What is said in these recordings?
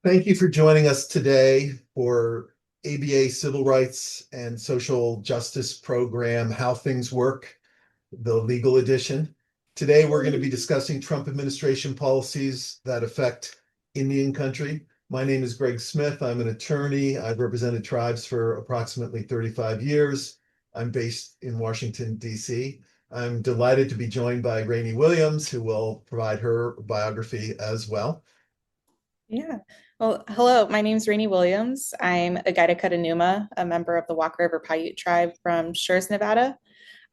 Thank you for joining us today for ABA Civil Rights and Social Justice Program, How Things Work, the legal edition. Today, we're going to be discussing Trump administration policies that affect Indian country. My name is Greg Smith. I'm an attorney. I've represented tribes for approximately 35 years. I'm based in Washington, D.C. I'm delighted to be joined by Rani Williams, who will provide her biography as well. Yeah. Well, hello, my name is Rani Williams. I'm a Gaida Cutanuma, a member of the Walk River Paiute tribe from Straus, Nevada.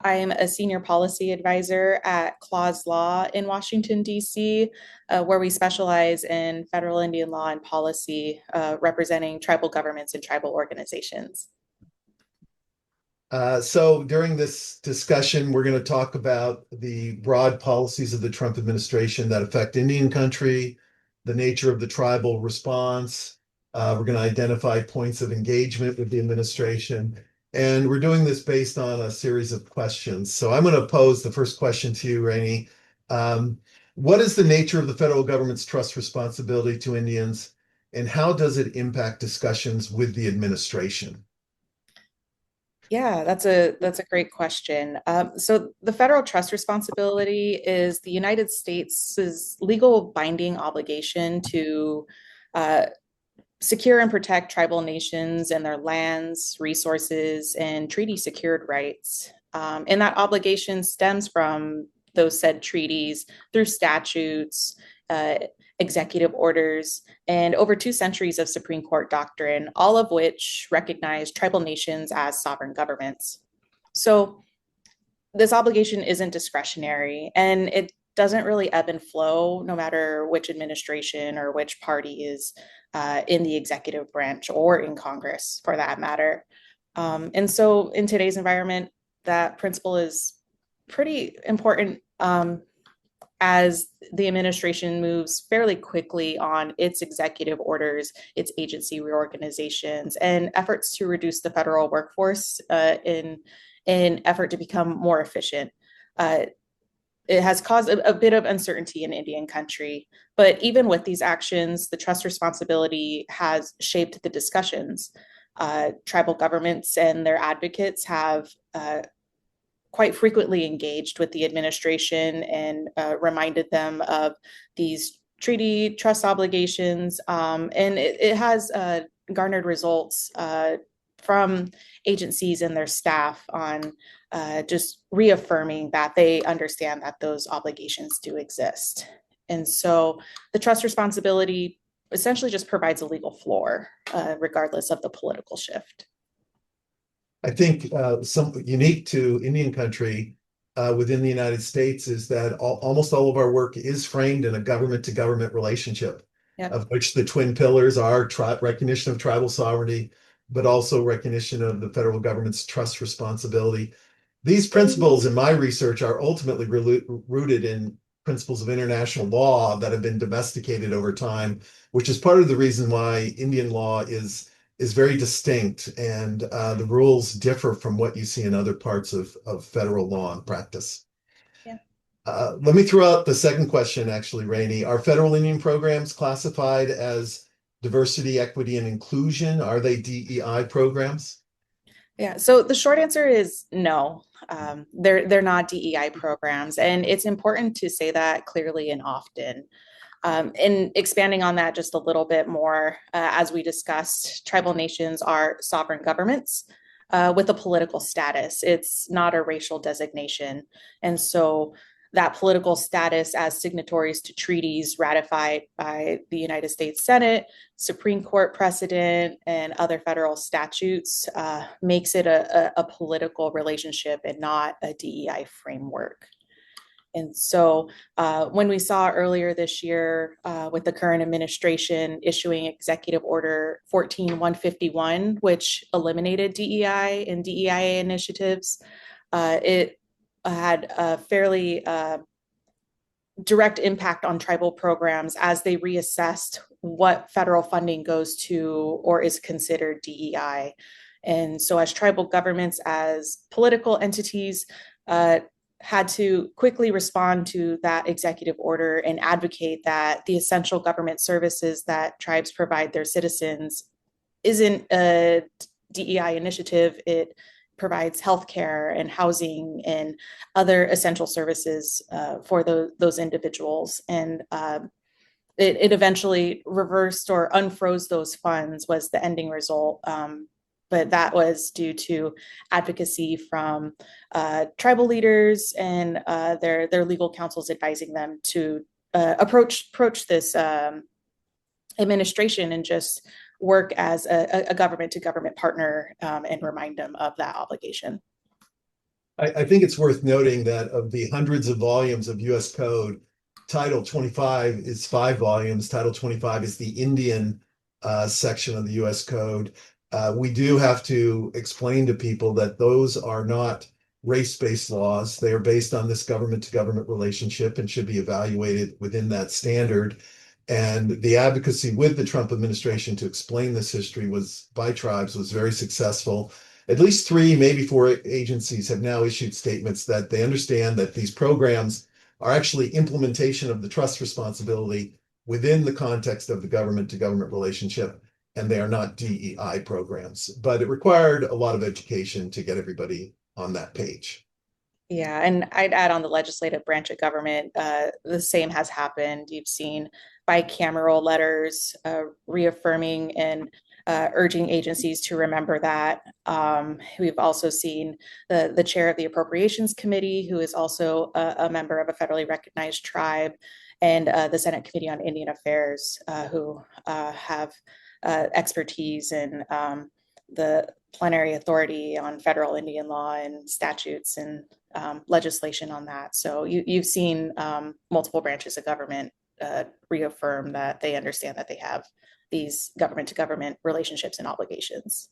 I'm a senior policy advisor at Claus Law in Washington, D.C., where we specialize in federal Indian law and policy, representing tribal governments and tribal organizations. So during this discussion, we're going to talk about the broad policies of the Trump administration that affect Indian country, the nature of the tribal response. We're going to identify points of engagement with the administration. And we're doing this based on a series of questions. So I'm going to pose the first question to you, Rainey. What is the nature of the federal government's trust responsibility to Indians, and how does it impact discussions with the administration? Yeah, that's a great question. So the federal trust responsibility is the United States' legal binding obligation to uh, secure and protect tribal nations and their lands, resources, and treaty secured rights. And that obligation stems from those said treaties through statutes, uh, executive orders, and over 2 centuries of Supreme Court doctrine, all of which recognize tribal nations as sovereign governments. So this obligation isn't discretionary and it doesn't really ebb and flow no matter which administration or which party is in the executive branch or in Congress for that matter. And so in today's environment, that principle is pretty important as the administration moves fairly quickly on its executive orders, its agency reorganizations, and efforts to reduce the federal workforce in effort to become more efficient. Uh, it has caused a bit of uncertainty in Indian country, but even with these actions, the trust responsibility has shaped the discussions. Tribal governments and their advocates have quite frequently engaged with the administration and reminded them of these treaty trust obligations. And it has garnered results from agencies and their staff on just reaffirming that they understand that those obligations do exist. And so the trust responsibility essentially just provides a legal floor, regardless of the political shift. I think some unique to Indian country within the United States is that almost all of our work is framed in a government to government relationship, Yep. of which the twin pillars are recognition of tribal sovereignty, but also recognition of the federal government's trust responsibility. These principles, in my research, are ultimately rooted in principles of international law that have been domesticated over time, which is part of the reason why Indian law is very distinct, and the rules differ from what you see in other parts of federal law and practice. Yeah. Let me throw out the second question, actually, Rainey. Are federal Indian programs classified as diversity, equity, and inclusion? Are they DEI programs? Yeah, so the short answer is no. They're not DEI programs, and it's important to say that clearly and often. And expanding on that just a little bit more, as we discussed, tribal nations are sovereign governments with a political status. It's not a racial designation, and so that political status as signatories to treaties ratified by the United States Senate, Supreme Court precedent, and other federal statutes makes it a political relationship and not a DEI framework. And so when we saw earlier this year with the current administration issuing Executive Order 14151, which eliminated DEI and DEIA initiatives, it had a fairly direct impact on tribal programs as they reassessed what federal funding goes to or is considered DEI. And so, as tribal governments, as political entities, had to quickly respond to that executive order and advocate that the essential government services that tribes provide their citizens isn't a DEI initiative. It provides healthcare and housing and other essential services for those individuals. And it eventually reversed or unfroze those funds was the ending result. But that was due to advocacy from tribal leaders and their legal counsels advising them to approach this administration and just work as a government to government partner and remind them of that obligation. I think it's worth noting that of the hundreds of volumes of US Code, Title 25 is 5 volumes. Title 25 is the Indian section of the US Code. We do have to explain to people that those are not race-based laws. They are based on this government-to-government relationship and should be evaluated within that standard. And the advocacy with the Trump administration to explain this history by tribes was very successful. At least 3, maybe 4 agencies have now issued statements that they understand that these programs are actually implementation of the trust responsibility within the context of the government-to-government relationship, and they are not DEI programs. But it required a lot of education to get everybody on that page. Yeah, and I'd add on the legislative branch of government, the same has happened. You've seen bicameral letters reaffirming and urging agencies to remember that. We've also seen the chair of the Appropriations Committee, who is also a member of a federally recognized tribe, and the Senate Committee on Indian Affairs, who have expertise in the plenary authority on federal Indian law and statutes and legislation on that. So you've seen multiple branches of government reaffirm that they understand that they have these government to government relationships and obligations.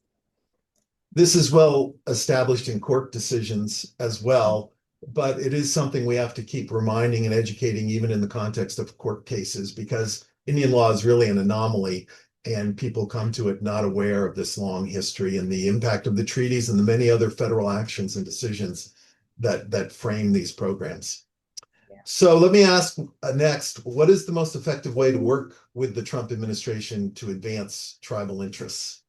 This is well established in court decisions as well, but it is something we have to keep reminding and educating even in the context of court cases, because Indian law is really an anomaly and people come to it not aware of this long history and the impact of the treaties and the many other federal actions and decisions that frame these programs. Yeah. So let me ask next, what is the most effective way to work with the Trump administration to advance tribal interests?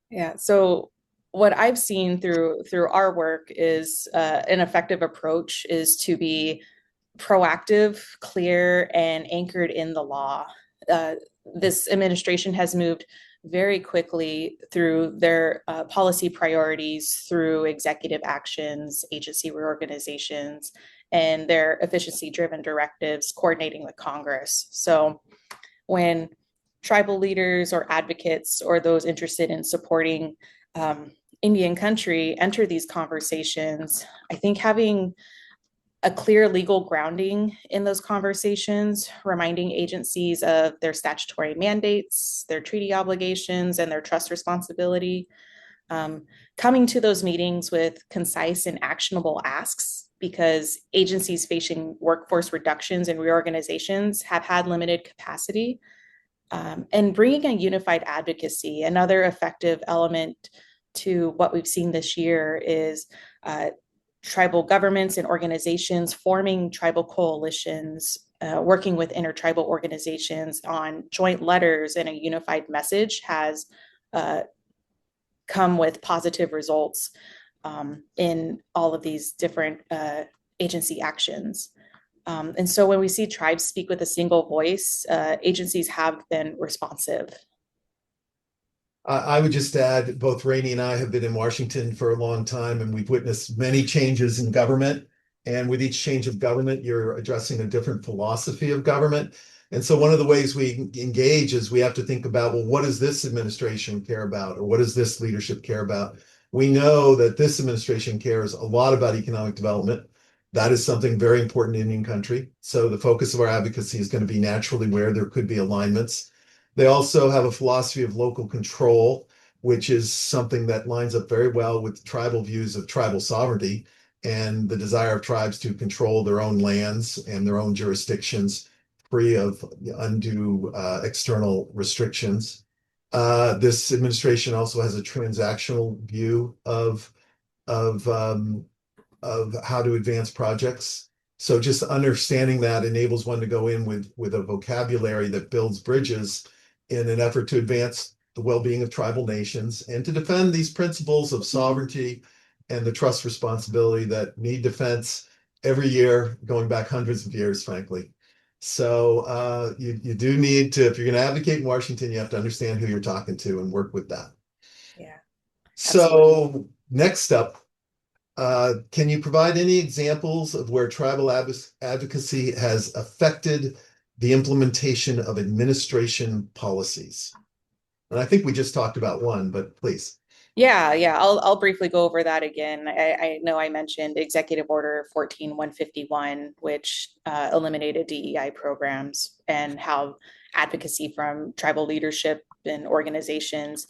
Yeah, so what I've seen through our work is an effective approach is to be proactive, clear, and anchored in the law. This administration has moved very quickly through their policy priorities, through executive actions, agency reorganizations, and their efficiency-driven directives coordinating with Congress. So when tribal leaders or advocates or those interested in supporting Indian country enter these conversations, I think having a clear legal grounding in those conversations, reminding agencies of their statutory mandates, their treaty obligations, and their trust responsibility. Coming to those meetings with concise and actionable asks, because agencies facing workforce reductions and reorganizations have had limited capacity. And bringing a unified advocacy. Another effective element to what we've seen this year is tribal governments and organizations forming tribal coalitions, working with intertribal organizations on joint letters and a unified message has come with positive results in all of these different agency actions. And so when we see tribes speak with a single voice, agencies have been responsive. I would just add, both Rani and I have been in Washington for a long time, and we've witnessed many changes in government. And with each change of government, you're addressing a different philosophy of government. And so one of the ways we engage is we have to think about, well, what does this administration care about? Or what does this leadership care about? We know that this administration cares a lot about economic development. That is something very important in Indian country. So the focus of our advocacy is going to be naturally where there could be alignments. They also have a philosophy of local control, which is something that lines up very well with tribal views of tribal sovereignty and the desire of tribes to control their own lands and their own jurisdictions free of undue external restrictions. This administration also has a transactional view of of how to advance projects. So just understanding that enables one to go in with a vocabulary that builds bridges in an effort to advance the well-being of tribal nations and to defend these principles of sovereignty and the trust responsibility that need defense every year, going back hundreds of years, frankly. So you do need to, if you're going to advocate in Washington, you have to understand who you're talking to and work with that. Yeah, absolutely. So next up, can you provide any examples of where tribal advocacy has affected the implementation of administration policies? And I think we just talked about one, but please. Yeah, I'll briefly go over that again. I know I mentioned Executive Order 14151, which eliminated DEI programs, and how advocacy from tribal leadership and organizations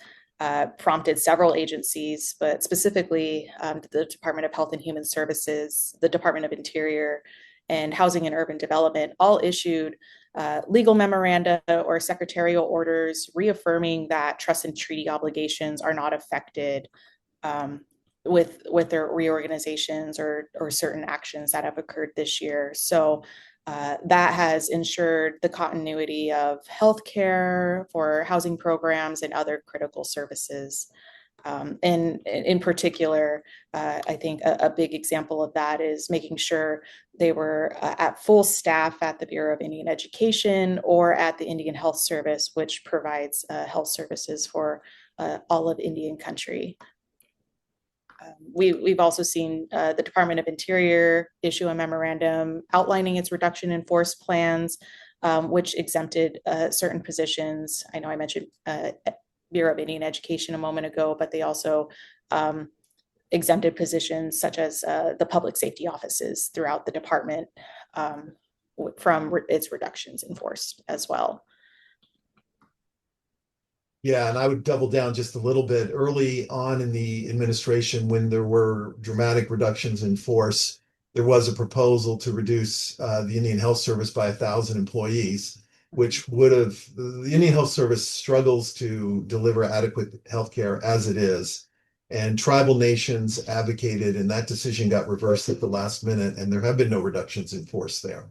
prompted several agencies, but specifically the Department of Health and Human Services, the Department of Interior, and Housing and Urban Development, all issued legal memoranda or secretarial orders reaffirming that trust and treaty obligations are not affected with their reorganizations or certain actions that have occurred this year. So that has ensured the continuity of healthcare for housing programs and other critical services. And in particular, I think a big example of that is making sure they were at full staff at the Bureau of Indian Education or at the Indian Health Service, which provides health services for all of Indian country. We've also seen the Department of Interior issue a memorandum outlining its reduction in force plans, which exempted certain positions. I know I mentioned Bureau of Indian Education a moment ago, but they also exempted positions such as the public safety offices throughout the department from its reductions in force as well. Yeah, and I would double down just a little bit. Early on in the administration, when there were dramatic reductions in force, there was a proposal to reduce the Indian Health Service by 1,000 employees, which would have, the Indian Health Service struggles to deliver adequate healthcare as it is. And tribal nations advocated, and that decision got reversed at the last minute, and there have been no reductions in force there.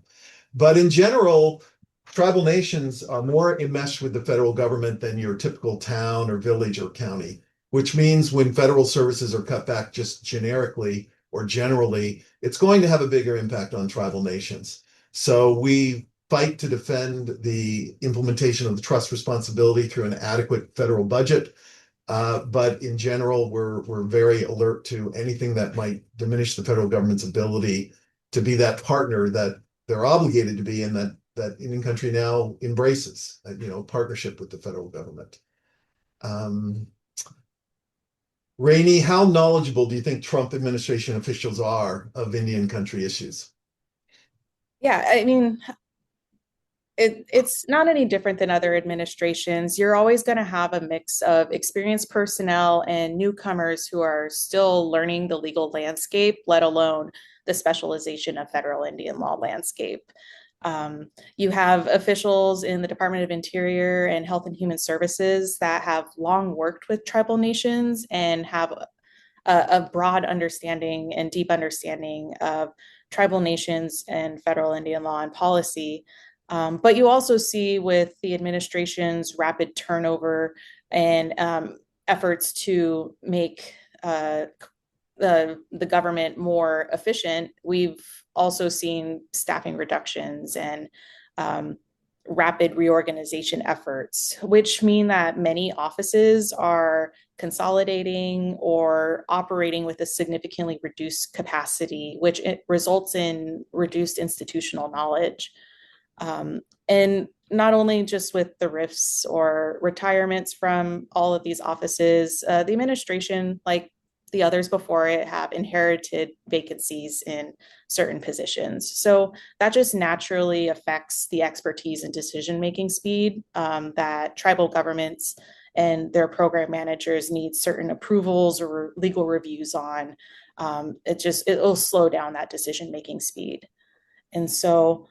But in general, tribal nations are more enmeshed with the federal government than your typical town or village or county, which means when federal services are cut back just generically or generally, it's going to have a bigger impact on tribal nations. So we fight to defend the implementation of the trust responsibility through an adequate federal budget. But in general, we're very alert to anything that might diminish the federal government's ability to be that partner that they're obligated to be, and that Indian country now embraces, partnership with the federal government. Rani, how knowledgeable do you think Trump administration officials are of Indian country issues? Yeah, I mean, it's not any different than other administrations. You're always going to have a mix of experienced personnel and newcomers who are still learning the legal landscape, let alone the specialization of federal Indian law landscape. You have officials in the Department of Interior and Health and Human Services that have long worked with tribal nations and have a broad understanding and deep understanding of tribal nations and federal Indian law and policy. But you also see with the administration's rapid turnover and efforts to make the government more efficient, we've also seen staffing reductions and rapid reorganization efforts, which mean that many offices are consolidating or operating with a significantly reduced capacity, which results in reduced institutional knowledge. And not only just with the rifts or retirements from all of these offices, the administration, like the others before it, have inherited vacancies in certain positions. So that just naturally affects the expertise and decision-making speed that tribal governments and their program managers need certain approvals or legal reviews on. It'll slow down that decision-making speed. And so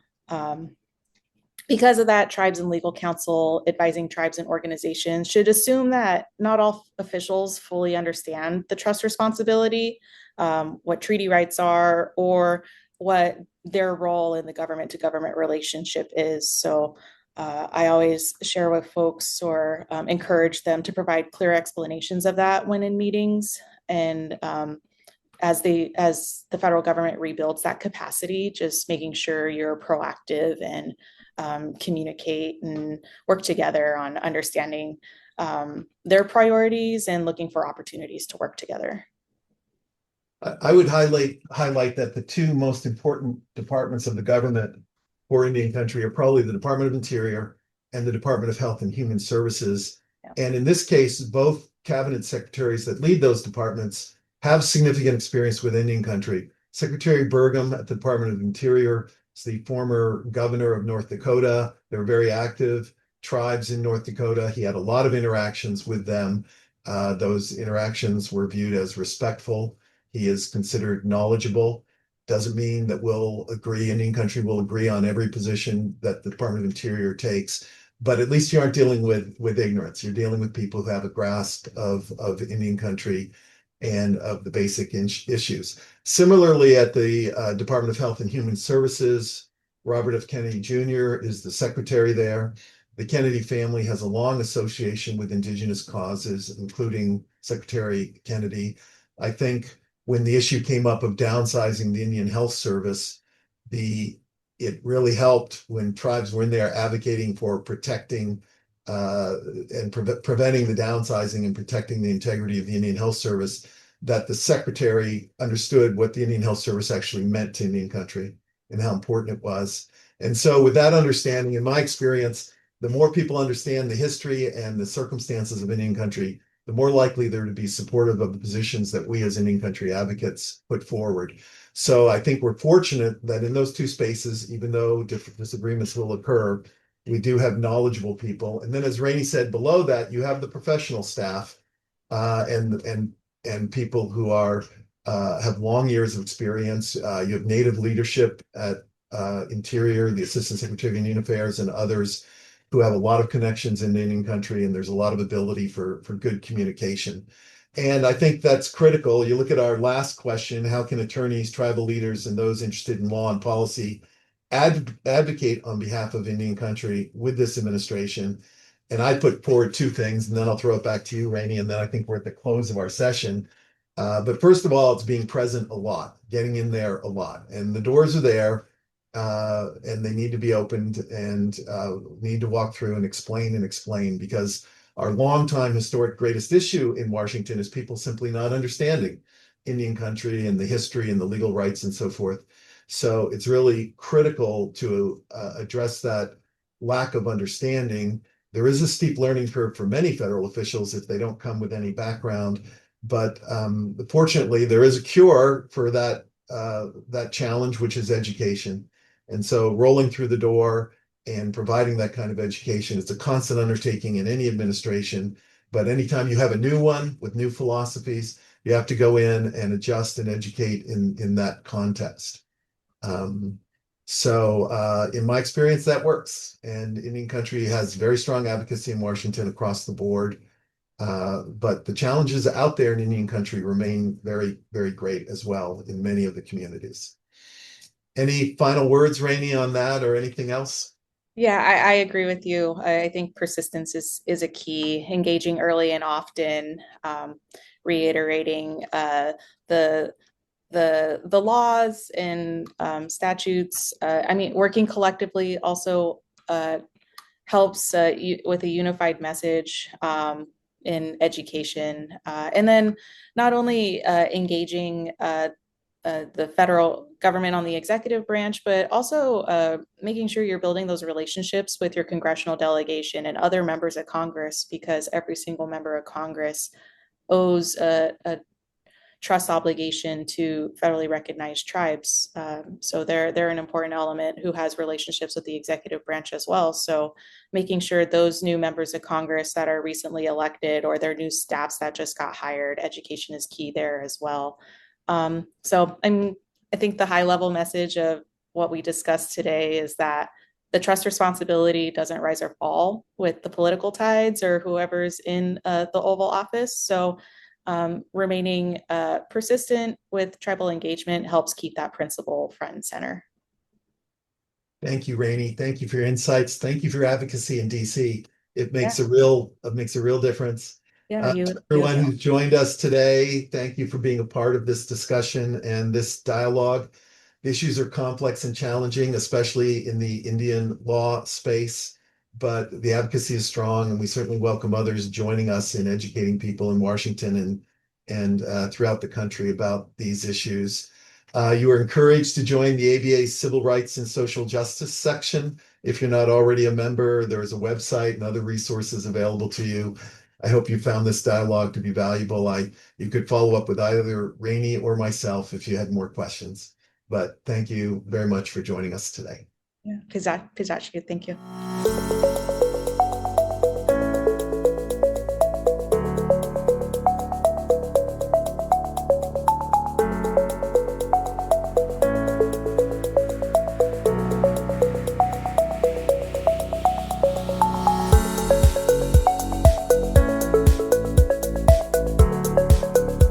because of that, tribes and legal counsel advising tribes and organizations should assume that not all officials fully understand the trust responsibility, what treaty rights are, or what their role in the government to government relationship is. So I always share with folks or encourage them to provide clear explanations of that when in meetings. And as the federal government rebuilds that capacity, just making sure you're proactive and communicate and work together on understanding their priorities and looking for opportunities to work together. I would highlight that the two most important departments of the government for Indian country are probably the Department of Interior and the Department of Health and Human Services. Yeah. And in this case, both cabinet secretaries that lead those departments have significant experience with Indian country. Secretary Burgum at the Department of Interior is the former governor of North Dakota. They're very active tribes in North Dakota. He had a lot of interactions with them. Those interactions were viewed as respectful. He is considered knowledgeable. Doesn't mean that we'll agree, Indian country will agree on every position that the Department of Interior takes, but at least you aren't dealing with ignorance. You're dealing with people who have a grasp of Indian country and of the basic issues. Similarly, at the Department of Health and Human Services, Robert F. Kennedy Jr. is the secretary there. The Kennedy family has a long association with indigenous causes, including Secretary Kennedy. I think when the issue came up of downsizing the Indian Health Service, it really helped when tribes were in there advocating for protecting and preventing the downsizing and protecting the integrity of the Indian Health Service, that the secretary understood what the Indian Health Service actually meant to Indian country and how important it was. And so with that understanding, in my experience, the more people understand the history and the circumstances of Indian country, the more likely they're to be supportive of the positions that we as Indian country advocates put forward. So I think we're fortunate that in those two spaces, even though different disagreements will occur, we do have knowledgeable people. And then as Rani said, below that, you have the professional staff and people who are have long years of experience. You have native leadership at Interior, the Assistant Secretary of Indian Affairs, and others who have a lot of connections in Indian country, and there's a lot of ability for good communication. And I think that's critical. You look at our last question, how can attorneys, tribal leaders, and those interested in law and policy advocate on behalf of Indian country with this administration? And I put forward two things, and then I'll throw it back to you, Rani, and then I think we're at the close of our session. But first of all, it's being present a lot, getting in there a lot. And the doors are there, and they need to be opened and need to walk through and explain, because our longtime historic greatest issue in Washington is people simply not understanding Indian country and the history and the legal rights and so forth. So it's really critical to address that lack of understanding. There is a steep learning curve for many federal officials if they don't come with any background, but fortunately there is a cure for that challenge, which is education. And so rolling through the door and providing that kind of education, it's a constant undertaking in any administration. But anytime you have a new one with new philosophies, you have to go in and adjust and educate in that context. So in my experience, that works. And Indian country has very strong advocacy in Washington across the board. But the challenges out there in Indian country remain very, very great as well in many of the communities. Any final words, Rani, on that or anything else? Yeah, I agree with you. I think persistence is a key. Engaging early and often, reiterating the the laws and statutes. I mean, working collectively also helps with a unified message in education, and then not only engaging the federal government on the executive branch, but also making sure you're building those relationships with your congressional delegation and other members of Congress, because every single member of Congress owes a trust obligation to federally recognized tribes. So they're an important element who has relationships with the executive branch as well. So making sure those new members of Congress that are recently elected or their new staffs that just got hired, education is key there as well. I think the high level message of what we discussed today is that the trust responsibility doesn't rise or fall with the political tides or whoever's in the Oval Office. So remaining persistent with tribal engagement helps keep that principle front and center. Thank you, Rani. Thank you for your insights. Thank you for your advocacy in DC. It Yeah, makes a real difference. yeah, you To as everyone well. who's joined us today, thank you for being a part of this discussion and this dialogue. The issues are complex and challenging, especially in the Indian law space, but the advocacy is strong, and we certainly welcome others joining us in educating people in Washington and throughout the country about these issues. You are encouraged to join the ABA Civil Rights and Social Justice section. If you're not already a member, there is a website and other resources available to you. I hope you found this dialogue to be valuable. You could follow up with either Rani or myself if you had more questions. But thank you very much for joining us today. Yeah, Pistachi, thank you.